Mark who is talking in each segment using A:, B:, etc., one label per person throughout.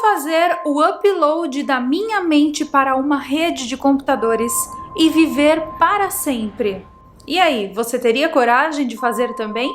A: fazer o upload da minha mente para uma rede de computadores e viver para sempre. E aí, você teria coragem de fazer também?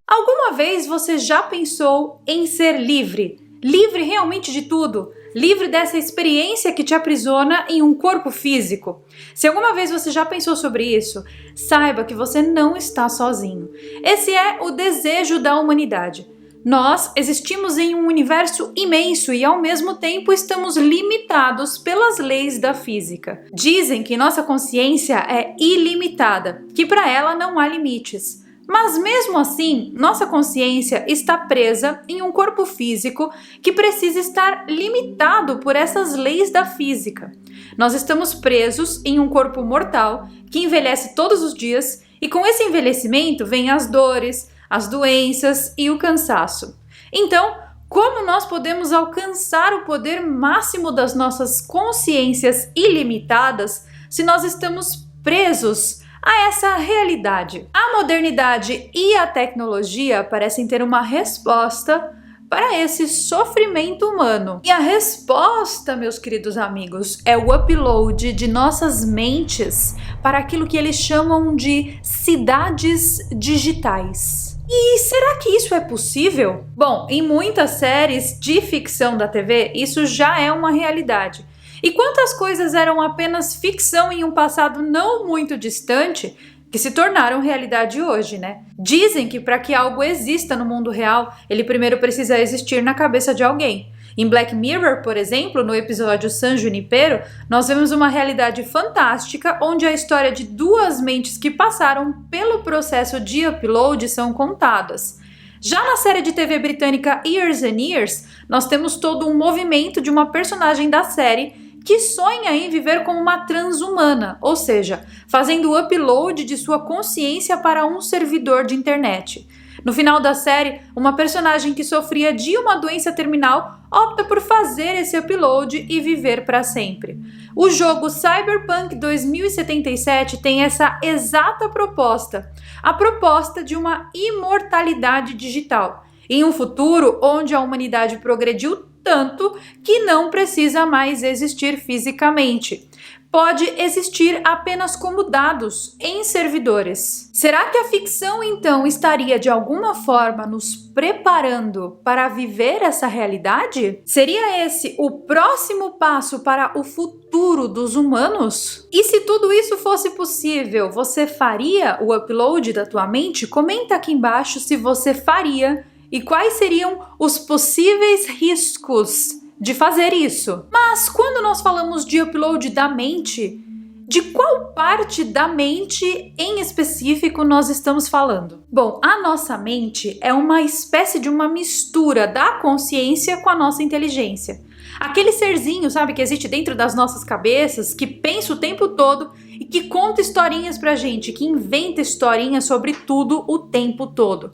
A: Alguma vez você já pensou em ser livre? Livre realmente de tudo? Livre dessa experiência que te aprisiona em um corpo físico? Se alguma vez você já pensou sobre isso, saiba que você não está sozinho. Esse é o desejo da humanidade. Nós existimos em um universo imenso e ao mesmo tempo estamos limitados pelas leis da física. Dizem que nossa consciência é ilimitada, que para ela não há limites. Mas mesmo assim, nossa consciência está presa em um corpo físico que precisa estar limitado por essas leis da física. Nós estamos presos em um corpo mortal que envelhece todos os dias e com esse envelhecimento vêm as dores, as doenças e o cansaço. Então, como nós podemos alcançar o poder máximo das nossas consciências ilimitadas se nós estamos presos a essa realidade? A modernidade e a tecnologia parecem ter uma resposta para esse sofrimento humano. E a resposta, meus queridos amigos, é o upload de nossas mentes para aquilo que eles chamam de cidades digitais. E será que isso é possível? Bom, em muitas séries de ficção da TV, isso já é uma realidade. E quantas coisas eram apenas ficção em um passado não muito distante, que se tornaram realidade hoje, né? Dizem que para que algo exista no mundo real, ele primeiro precisa existir na cabeça de alguém. Em Black Mirror, por exemplo, no episódio San Junipero, nós vemos uma realidade fantástica onde a história de duas mentes que passaram pelo processo de upload são contadas. Já na série de TV britânica Years and Years, nós temos todo um movimento de uma personagem da série que sonha em viver como uma transhumana, ou seja, fazendo o upload de sua consciência para um servidor de internet. No final da série, uma personagem que sofria de uma doença terminal opta por fazer esse upload e viver para sempre. O jogo Cyberpunk 2077 tem essa exata proposta, a proposta de uma imortalidade digital, em um futuro onde a humanidade progrediu tanto que não precisa mais existir fisicamente. Pode existir apenas como dados em servidores. Será que a ficção então estaria de alguma forma nos preparando para viver essa realidade? Seria esse o próximo passo para o futuro dos humanos? E se tudo isso fosse possível, você faria o upload da tua mente? Comenta aqui embaixo se você faria e quais seriam os possíveis riscos de fazer isso. Mas quando nós falamos de upload da mente, de qual parte da mente em específico nós estamos falando? Bom, a nossa mente é uma espécie de uma mistura da consciência com a nossa inteligência. Aquele serzinho, sabe, que existe dentro das nossas cabeças, que pensa o tempo todo e que conta historinhas pra gente, que inventa historinhas sobre tudo o tempo todo.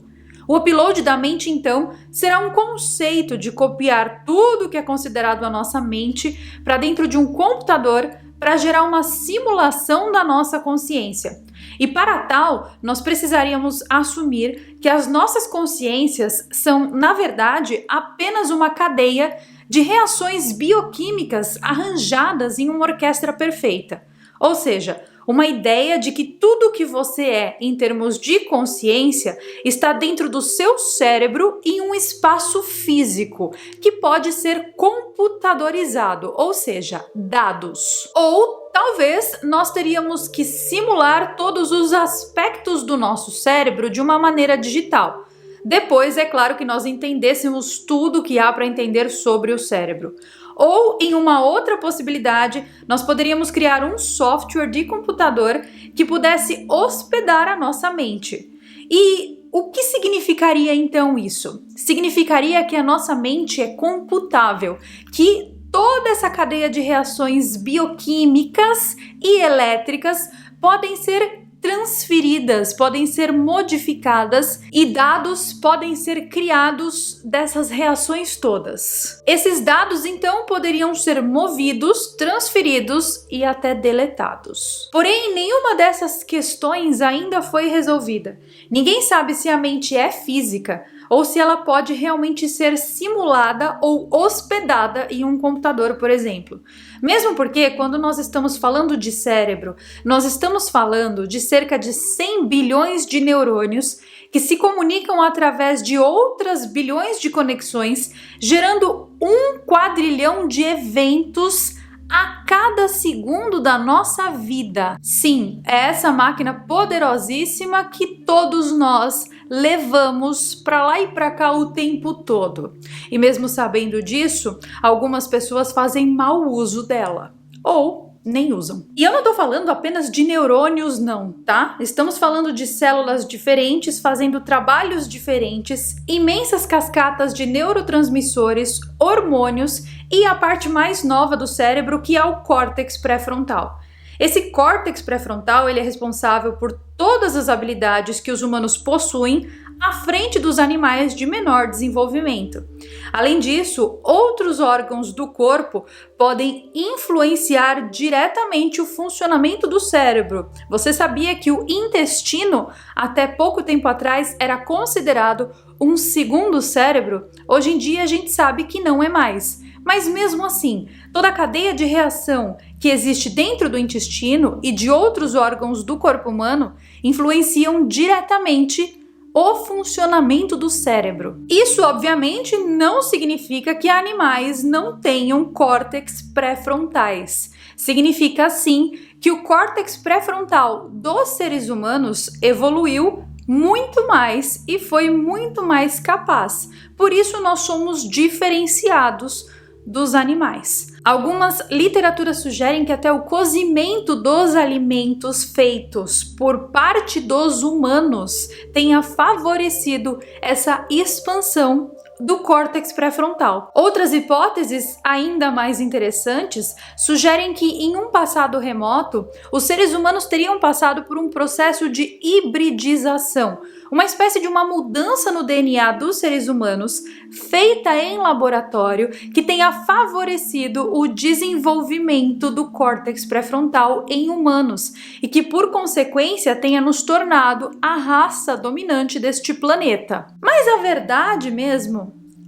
A: O upload da mente, então, será um conceito de copiar tudo que é considerado a nossa mente para dentro de um computador para gerar uma simulação da nossa consciência. E para tal, nós precisaríamos assumir que as nossas consciências são, na verdade, apenas uma cadeia de reações bioquímicas arranjadas em uma orquestra perfeita. Ou seja, uma ideia de que tudo que você é em termos de consciência está dentro do seu cérebro em um espaço físico que pode ser computadorizado, ou seja, dados. Ou talvez nós teríamos que simular todos os aspectos do nosso cérebro de uma maneira digital. Depois, é claro que nós entendêssemos tudo que há para entender sobre o cérebro. Ou, em uma outra possibilidade, nós poderíamos criar um software de computador que pudesse hospedar a nossa mente. E o que significaria então isso? Significaria que a nossa mente é computável, que toda essa cadeia de reações bioquímicas e elétricas podem ser transferidas, podem ser modificadas e dados podem ser criados dessas reações todas. Esses dados então poderiam ser movidos, transferidos e até deletados. Porém, nenhuma dessas questões ainda foi resolvida. Ninguém sabe se a mente é física ou se ela pode realmente ser simulada ou hospedada em um computador, por exemplo. Mesmo porque, quando nós estamos falando de cérebro, nós estamos falando de cerca de 100 bilhões de neurônios que se comunicam através de outras bilhões de conexões, gerando 1 quadrilhão de eventos a cada segundo da nossa vida. Sim, é essa máquina poderosíssima que todos nós levamos para lá e para cá o tempo todo. E mesmo sabendo disso, algumas pessoas fazem mau uso dela. Ou nem usam. E eu não tô falando apenas de neurônios não, tá? Estamos falando de células diferentes fazendo trabalhos diferentes, imensas cascatas de neurotransmissores, hormônios e a parte mais nova do cérebro, que é o córtex pré-frontal. Esse córtex pré-frontal, ele é responsável por todas as habilidades que os humanos possuem à frente dos animais de menor desenvolvimento. Além disso, outros órgãos do corpo podem influenciar diretamente o funcionamento do cérebro. Você sabia que o intestino, até pouco tempo atrás, era considerado um segundo cérebro? Hoje em dia a gente sabe que não é mais. Mas mesmo assim, toda a cadeia de reação que existe dentro do intestino e de outros órgãos do corpo humano influenciam diretamente o funcionamento do cérebro. Isso, obviamente, não significa que animais não tenham córtex pré-frontais. Significa, sim, que o córtex pré-frontal dos seres humanos evoluiu muito mais e foi muito mais capaz. Por isso, nós somos diferenciados dos animais. Algumas literaturas sugerem que até o cozimento dos alimentos feitos por parte dos humanos tenha favorecido essa expansão do córtex pré-frontal. Outras hipóteses, ainda mais interessantes, sugerem que em um passado remoto, os seres humanos teriam passado por um processo de hibridização, uma espécie de uma mudança no DNA dos seres humanos, feita em laboratório, que tenha favorecido o desenvolvimento do córtex pré-frontal em humanos e que, por consequência, tenha nos tornado a raça dominante deste planeta. Mas a verdade mesmo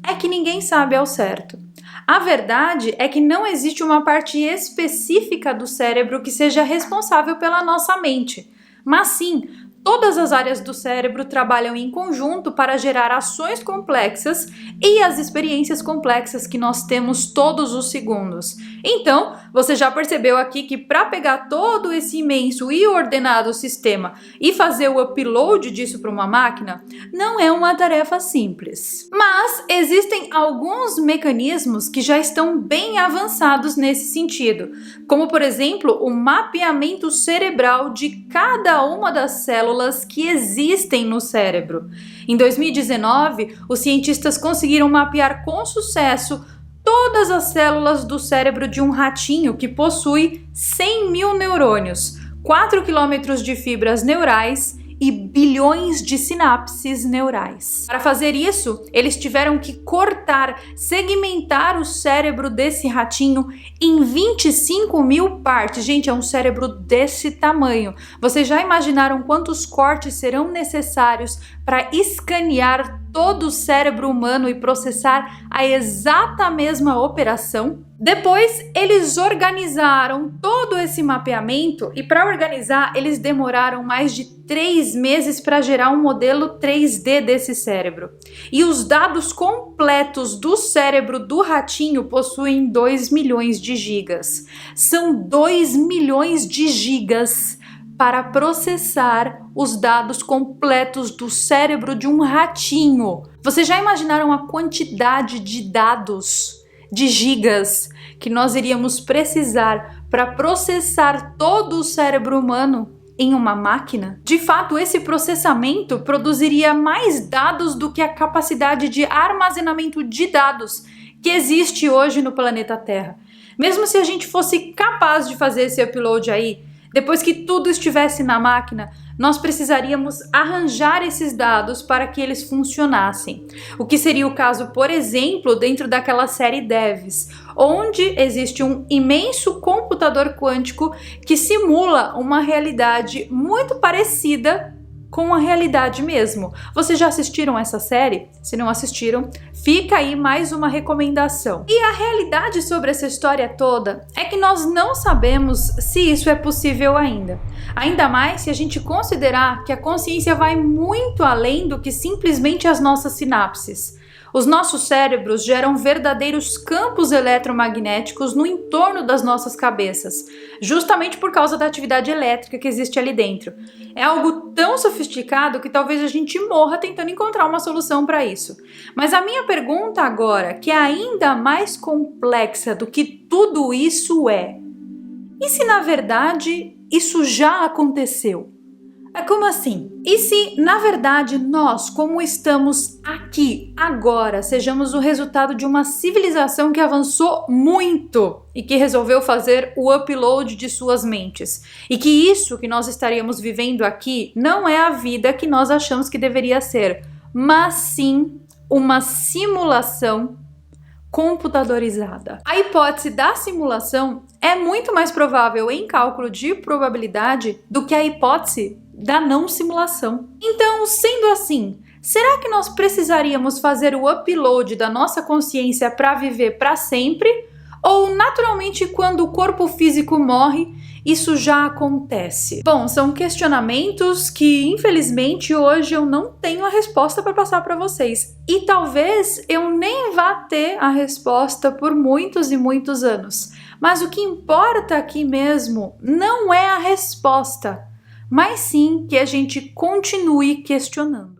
A: é que ninguém sabe ao certo. A verdade é que não existe uma parte específica do cérebro que seja responsável pela nossa mente, mas sim, todas as áreas do cérebro trabalham em conjunto para gerar ações complexas e as experiências complexas que nós temos todos os segundos. Então, você já percebeu aqui que para pegar todo esse imenso e ordenado sistema e fazer o upload disso para uma máquina, não é uma tarefa simples. Mas existem alguns mecanismos que já estão bem avançados nesse sentido, como por exemplo o mapeamento cerebral de cada uma das células que existem no cérebro. Em 2019, os cientistas conseguiram mapear com sucesso todas as células do cérebro de um ratinho que possui 100 mil neurônios, 4 quilômetros de fibras neurais e bilhões de sinapses neurais. Para fazer isso, eles tiveram que cortar, segmentar o cérebro desse ratinho em 25 mil partes. Gente, é um cérebro desse tamanho. Vocês já imaginaram quantos cortes serão necessários para escanear todo o cérebro humano e processar a exata mesma operação? Depois, eles organizaram todo esse mapeamento e para organizar, eles demoraram mais de 3 meses para gerar um modelo 3D desse cérebro. E os dados completos do cérebro do ratinho possuem 2 milhões de gigas. São 2 milhões de gigas para processar os dados completos do cérebro de um ratinho. Vocês já imaginaram a quantidade de dados, de gigas, que nós iríamos precisar para processar todo o cérebro humano em uma máquina? De fato, esse processamento produziria mais dados do que a capacidade de armazenamento de dados que existe hoje no planeta Terra. Mesmo se a gente fosse capaz de fazer esse upload aí, Depois que tudo estivesse na máquina, nós precisaríamos arranjar esses dados para que eles funcionassem. O que seria o caso, por exemplo, dentro daquela série Devs, onde existe um imenso computador quântico que simula uma realidade muito parecida com a realidade mesmo. Vocês já assistiram essa série? Se não assistiram, fica aí mais uma recomendação. E a realidade sobre essa história toda é que nós não sabemos se isso é possível ainda. Ainda mais se a gente considerar que a consciência vai muito além do que simplesmente as nossas sinapses. Os nossos cérebros geram verdadeiros campos eletromagnéticos no entorno das nossas cabeças, justamente por causa da atividade elétrica que existe ali dentro. É algo tão sofisticado que talvez a gente morra tentando encontrar uma solução para isso. Mas a minha pergunta agora, que é ainda mais complexa do que tudo isso é: e se na verdade isso já aconteceu? Como assim? E se, na verdade, nós, como estamos aqui, agora, sejamos o resultado de uma civilização que avançou muito e que resolveu fazer o upload de suas mentes? E que isso que nós estaríamos vivendo aqui não é a vida que nós achamos que deveria ser, mas sim uma simulação computadorizada. A hipótese da simulação é muito mais provável em cálculo de probabilidade do que a hipótese da não simulação. Então, sendo assim, será que nós precisaríamos fazer o upload da nossa consciência para viver para sempre? Ou, naturalmente, quando o corpo físico morre, isso já acontece? Bom, são questionamentos que, infelizmente, hoje eu não tenho a resposta para passar para vocês. E talvez eu nem vá ter a resposta por muitos e muitos anos. Mas o que importa aqui mesmo não é a resposta, mas sim que a gente continue questionando.